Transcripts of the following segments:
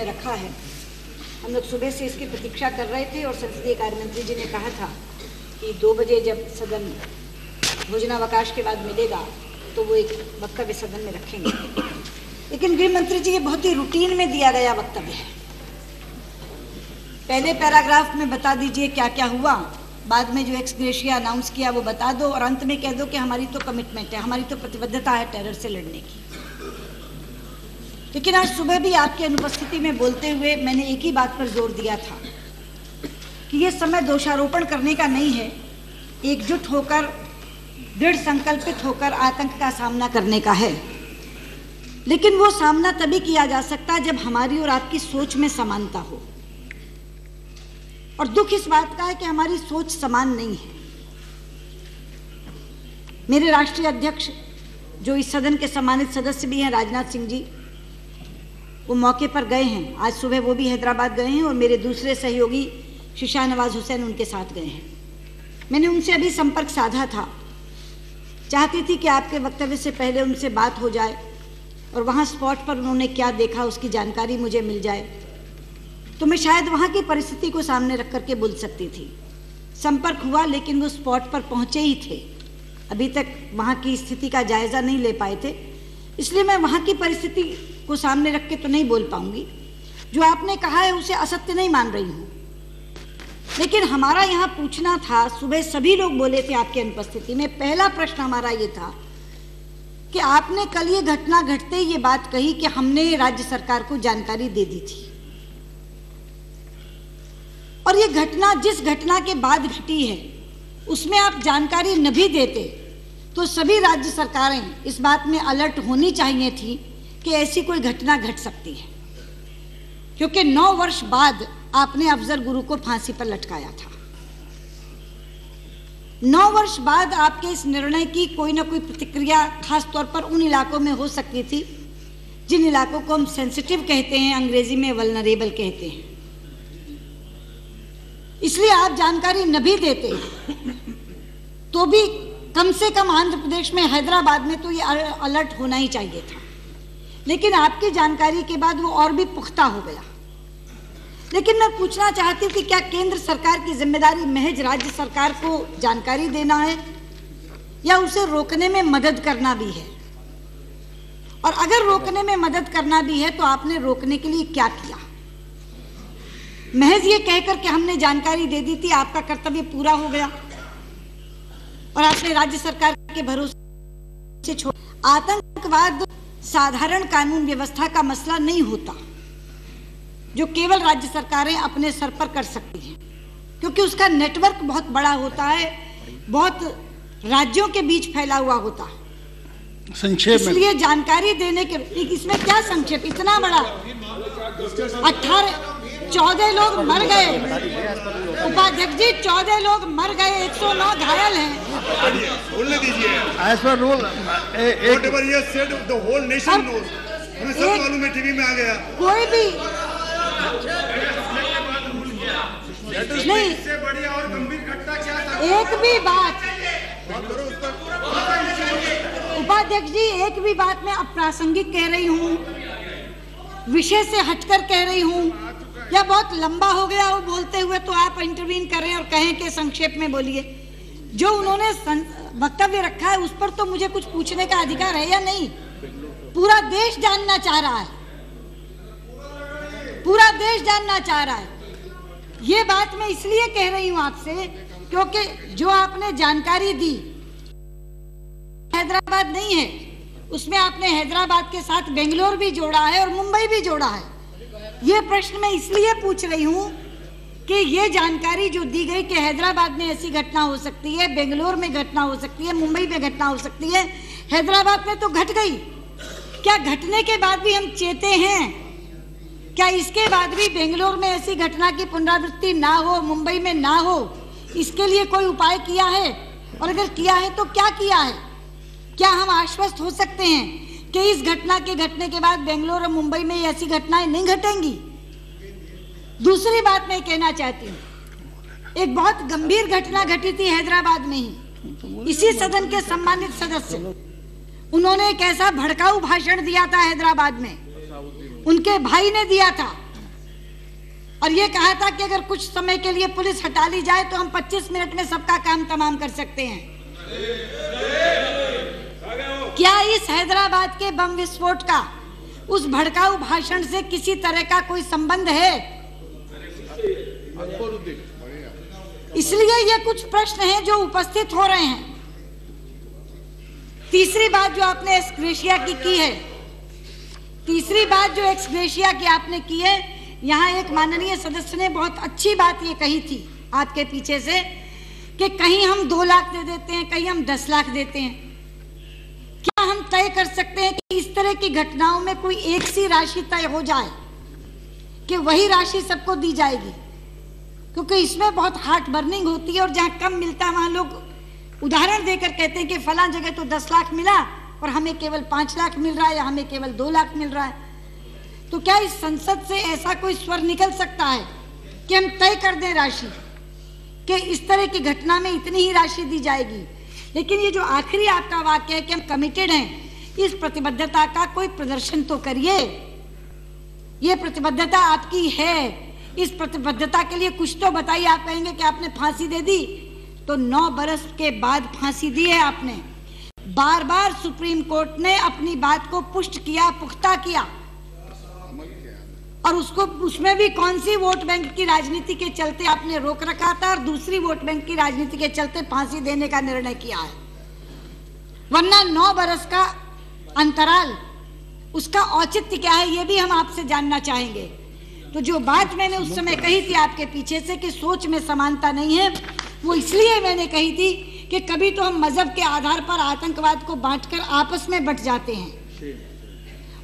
रखा है। हम लोग सुबह से इसकी प्रतीक्षा कर रहे थे और संसदीय कार्य मंत्री जी ने कहा था कि 2 बजे जब सदन भोजनावकाश के बाद मिलेगा तो वो एक वक्तव्य सदन में रखेंगे। लेकिन गृह मंत्री जी, ये बहुत ही रूटीन में दिया गया वक्तव्य है। पहले पैराग्राफ में बता दीजिए क्या क्या हुआ, बाद में जो एक्स ग्रेशिया अनाउंस किया वो बता दो और अंत में कह दो कि हमारी तो कमिटमेंट है, हमारी तो प्रतिबद्धता है टेरर से लड़ने की। लेकिन आज सुबह भी आपकी अनुपस्थिति में बोलते हुए मैंने एक ही बात पर जोर दिया था कि ये समय दोषारोपण करने का नहीं है, एकजुट होकर दृढ़ संकल्पित होकर आतंक का सामना करने का है। लेकिन वो सामना तभी किया जा सकता है जब हमारी और आपकी सोच में समानता हो। और दुख इस बात का है कि हमारी सोच समान नहीं है। मेरे राष्ट्रीय अध्यक्ष जो इस सदन के सम्मानित सदस्य भी हैं, राजनाथ सिंह जी, वो मौके पर गए हैं। आज सुबह वो भी हैदराबाद गए हैं और मेरे दूसरे सहयोगी श्री शाहनवाज हुसैन उनके साथ गए हैं। मैंने उनसे अभी संपर्क साधा था, चाहती थी कि आपके वक्तव्य से पहले उनसे बात हो जाए और वहाँ स्पॉट पर उन्होंने क्या देखा उसकी जानकारी मुझे मिल जाए, तो मैं शायद वहाँ की परिस्थिति को सामने रख करके बोल सकती थी। संपर्क हुआ लेकिन वो स्पॉट पर पहुँचे ही थे, अभी तक वहाँ की स्थिति का जायज़ा नहीं ले पाए थे, इसलिए मैं वहाँ की परिस्थिति को सामने रख के तो नहीं बोल पाऊंगी। जो आपने कहा है उसे असत्य नहीं मान रही हूँ, लेकिन हमारा यहाँ पूछना था, सुबह सभी लोग बोले थे आपकी अनुपस्थिति में, पहला प्रश्न हमारा ये था कि आपने कल ये घटना घटते ही ये बात कही कि हमने राज्य सरकार को जानकारी दे दी थी, और ये घटना जिस घटना के बाद घटी है उसमें आप जानकारी न भी देते तो सभी राज्य सरकारें इस बात में अलर्ट होनी चाहिए थी कि ऐसी कोई घटना घट सकती है, क्योंकि 9 वर्ष बाद आपने अफजल गुरु को फांसी पर लटकाया था। 9 वर्ष बाद आपके इस निर्णय की कोई ना कोई प्रतिक्रिया खास तौर पर उन इलाकों में हो सकती थी जिन इलाकों को हम सेंसिटिव कहते हैं, अंग्रेजी में वल्नरेबल कहते हैं। इसलिए आप जानकारी न भी देते तो भी कम से कम आंध्र प्रदेश में, हैदराबाद में तो ये अलर्ट होना ही चाहिए था। लेकिन आपकी जानकारी के बाद वो और भी पुख्ता हो गया। लेकिन मैं पूछना चाहती हूँ कि क्या केंद्र सरकार की जिम्मेदारी महज राज्य सरकार को जानकारी देना है या उसे रोकने में मदद करना भी है? और अगर रोकने में मदद करना भी है तो आपने रोकने के लिए क्या किया? महज ये कहकर कि हमने जानकारी दे दी थी, आपका कर्तव्य पूरा हो गया और आपने राज्य सरकार के भरोसे छोड़। आतंकवाद साधारण कानून व्यवस्था का मसला नहीं होता जो केवल राज्य सरकारें अपने सर पर कर सकती हैं, क्योंकि उसका नेटवर्क बहुत बड़ा होता है, बहुत राज्यों के बीच फैला हुआ होता है। संक्षेप में इसलिए जानकारी देने के, इसमें क्या संक्षेप, इतना बड़ा 14 लोग मर गए उपाध्यक्ष जी, 14 लोग मर गए, 109 घायल हैं। बोलने दीजिए। As per rule, whatever he has said, the whole nation knows. हमें सब मालूम है, टीवी में आ गया। कोई भी नहीं, इससे बड़ी और गंभीर घटना क्या था? एक भी बात उपाध्यक्ष जी, एक भी बात मैं अप्रासंगिक कह रही हूँ, विषय से हटकर कह रही हूँ, या बहुत लंबा हो गया वो बोलते हुए तो आप इंटरवीन करें और कहें कि संक्षेप में बोलिए। जो उन्होंने वक्तव्य रखा है उस पर तो मुझे कुछ पूछने का अधिकार है या नहीं? पूरा देश जानना चाह रहा है, पूरा देश जानना चाह रहा है। ये बात मैं इसलिए कह रही हूं आपसे क्योंकि जो आपने जानकारी दी हैदराबाद नहीं है, उसमें आपने हैदराबाद के साथ बेंगलोर भी जोड़ा है और मुंबई भी जोड़ा है। ये प्रश्न मैं इसलिए पूछ रही हूँ कि ये जानकारी जो दी गई कि हैदराबाद में ऐसी घटना हो सकती है, बेंगलोर में घटना हो सकती है, मुंबई में घटना हो सकती है, हैदराबाद में तो घट गई, क्या घटने के बाद भी हम चेते हैं? क्या इसके बाद भी बेंगलोर में ऐसी घटना की पुनरावृत्ति ना हो, मुंबई में ना हो, इसके लिए कोई उपाय किया है? और अगर किया है तो क्या किया है? क्या हम आश्वस्त हो सकते हैं कि इस घटना के घटने के बाद बेंगलोर और मुंबई में ऐसी घटनाएं नहीं घटेंगी? दूसरी बात मैं कहना चाहती हूँ, एक बहुत गंभीर घटना घटी थी हैदराबाद में ही, इसी सदन के सम्मानित सदस्य, उन्होंने एक ऐसा भड़काऊ भाषण दिया था हैदराबाद में, उनके भाई ने दिया था और ये कहा था कि अगर कुछ समय के लिए पुलिस हटा ली जाए तो हम 25 मिनट में सबका काम तमाम कर सकते हैं। क्या इस हैदराबाद के बम विस्फोट का उस भड़काऊ भाषण से किसी तरह का कोई संबंध है? इसलिए ये कुछ प्रश्न हैं जो उपस्थित हो रहे हैं। तीसरी बात जो आपने एक्स ग्रेशिया की है, तीसरी बात जो एक्स ग्रेशिया की आपने की है, यहाँ एक माननीय सदस्य ने बहुत अच्छी बात ये कही थी आपके पीछे से कि कहीं हम 2 लाख दे देते हैं, कहीं हम 10 लाख देते हैं। क्या हम तय कर सकते हैं कि इस तरह की घटनाओं में कोई एक सी राशि तय हो जाए कि वही राशि सबको दी जाएगी? क्योंकि इसमें बहुत हार्ट बर्निंग होती है और जहाँ कम मिलता है वहाँ लोग उदाहरण देकर कहते हैं कि फलां जगह तो 10 लाख मिला और हमें केवल 5 लाख मिल रहा है या हमें केवल 2 लाख मिल रहा है। तो क्या इस संसद से ऐसा कोई स्वर निकल सकता है कि हम तय कर दें राशि कि इस तरह की घटना में इतनी ही राशि दी जाएगी? लेकिन ये जो आखिरी आपका वाक्य है कि हम कमिटेड हैं, इस प्रतिबद्धता का कोई प्रदर्शन तो करिए। ये प्रतिबद्धता आपकी है, इस प्रतिबद्धता के लिए कुछ तो बताइए। आप कहेंगे कि आपने फांसी दे दी, तो 9 बरस के बाद फांसी दी है आपने। बार बार सुप्रीम कोर्ट ने अपनी बात को पुष्ट किया, पुख्ता किया, और उसमें भी कौन सी वोट बैंक की राजनीति के चलते आपने रोक रखा था और दूसरी वोट बैंक की राजनीति के चलते फांसी देने का निर्णय किया है। वरना 9 बरस का अंतराल, उसका औचित्य क्या है, ये भी हम आपसे जानना चाहेंगे। तो जो बात मैंने उस समय कही थी आपके पीछे से कि सोच में समानता नहीं है, वो इसलिए मैंने कही थी कि कभी तो हम मजहब के आधार पर आतंकवाद को बांटकर आपस में बंट जाते हैं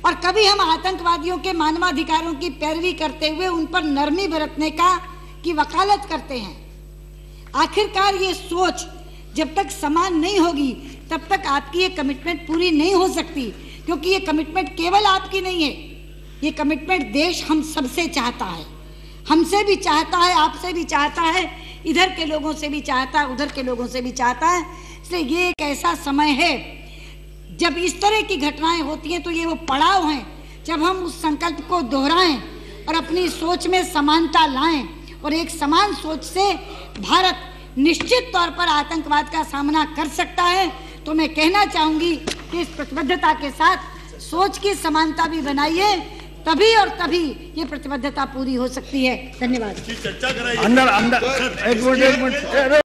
और कभी हम आतंकवादियों के मानवाधिकारों की पैरवी करते हुए उन पर नरमी बरतने की वकालत करते हैं। आखिरकार ये सोच जब तक समान नहीं होगी तब तक आपकी ये कमिटमेंट पूरी नहीं हो सकती, क्योंकि ये कमिटमेंट केवल आपकी नहीं है, ये कमिटमेंट देश हम सबसे चाहता है, हमसे भी चाहता है, आपसे भी चाहता है, इधर के लोगों से भी चाहता है, उधर के लोगों से भी चाहता है। इसलिए ये एक ऐसा समय है जब इस तरह की घटनाएं होती हैं तो ये वो पड़ाव हैं जब हम उस संकल्प को दोहराएं और अपनी सोच में समानता लाएं और एक समान सोच से भारत निश्चित तौर पर आतंकवाद का सामना कर सकता है। तो मैं कहना चाहूंगी कि इस प्रतिबद्धता के साथ सोच की समानता भी बनाइए, तभी और तभी ये प्रतिबद्धता पूरी हो सकती है। धन्यवाद। चर्चा कराइए। अंदर एक मिनट